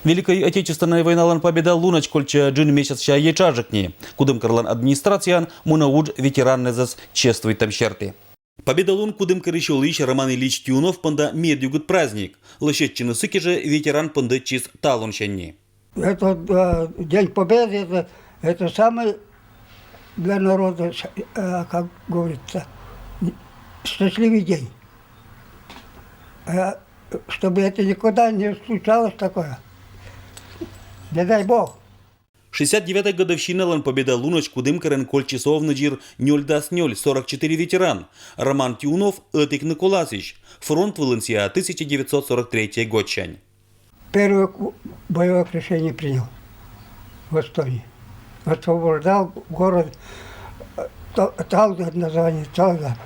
Великой Отечественной войналан победа лунач кольча джин месяц ща ечажикни. Кудым карлан администрациян мунауд ветераннезас чествуй там щерты. Победа лун кудым корещел ищ Роман Ильич Тюнов панда медюгут праздник. Лощетчины сыки же ветеран панда чиз талунщенни. Это День Победы, это самый для народа, как говорится, счастливый день. Чтобы это никогда не случалось такое. Не дай Бог. 69-я годовщина лан победа лунач кудым карен коль часов наджир 0-0, 44 ветеран. Роман Тюнов, Этик Николасич. Фронт Валенсия, 1943 годчань. Первое боевое крещение принял в Эстонии. Освобождал город Талга, название Талга.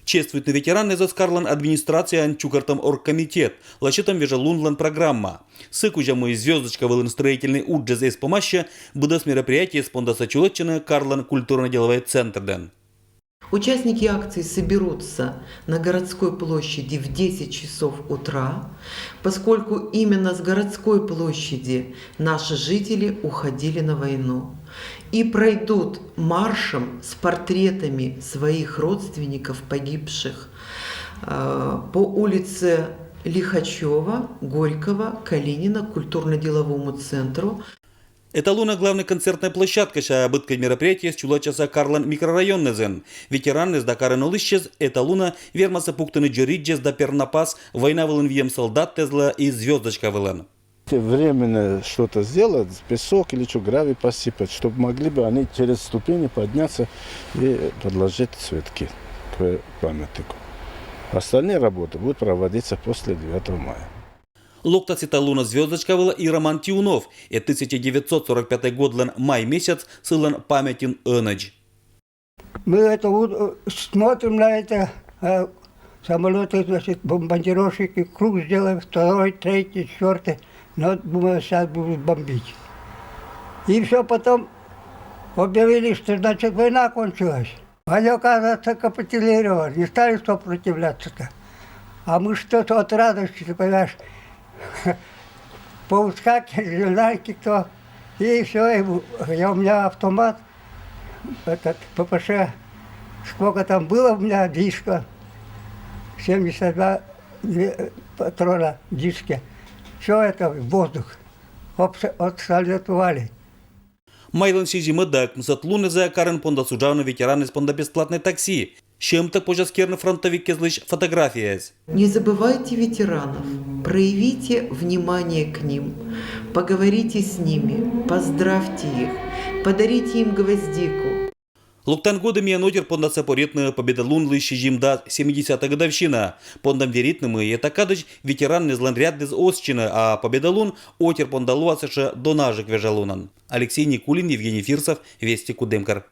Чествует на ветераны за скарлан администрация анчукартом оргкомитет. Лачетом вежа лунлан программа. Сыкужа мой звездочка вылын строительный уджез из помощи будет с мероприятия спондаса чулетчина Карлан культурно-деловой центр ден. Участники акции соберутся на городской площади в 10 часов утра, поскольку именно с городской площади наши жители уходили на войну, и пройдут маршем с портретами своих родственников погибших по улице Лихачева, Горького, Калинина, культурно-деловому центру. Это луна главная концертная площадка, ша быткой мероприятия с чулачаса Карлан микрорайоннезен. Ветераны с Дакарен улыщез, это луна вермаса пуктаны джериджез да пернапас, война вылен вьем солдат тезла и звездочка вылен. Временно что-то сделать, песок или что, гравий посыпать, чтобы могли бы они через ступени подняться и подложить цветки к памятнику. Остальные работы будут проводиться после 9 мая. Локта цита луна звездочка была и Роман Тюнов, и 1945 год лен май месяц сылан памятен энедж. Мы это смотрим на это, самолеты, значит, бомбардировщики, круг сделаем, 2, 3, 4, но думаю, сейчас будут бомбить. И все потом объявили, что, значит, война кончилась. Они, оказывается, капитулировали, не стали сопротивляться-то. А мы что-то от радости, ты понимаешь, поускакивали, знаете кто, и все, у меня автомат, этот ППШ, сколько там было у меня диска, 72 патрона в диске, все это в воздух, отсалютовали. Майлан сизима дак, мсат луны за карен понда суджавна ветераны с понда бесплатное такси. Чем так пожаскерный фронтовик кезлыш фотография. Не забывайте ветеранов, проявите внимание к ним, поговорите с ними, поздравьте их, подарите им гвоздику. Луктан годы меня нотер понда сапоретная победа лунлы щижимда 70-я годовщина. Пондам веритным и этакадыч ветеран из ланряд из Осчина, а победа лун отер понда луасыша донажик вежалунан. Алексей Никулин, Евгений Фирсов, Вести Кудымкар.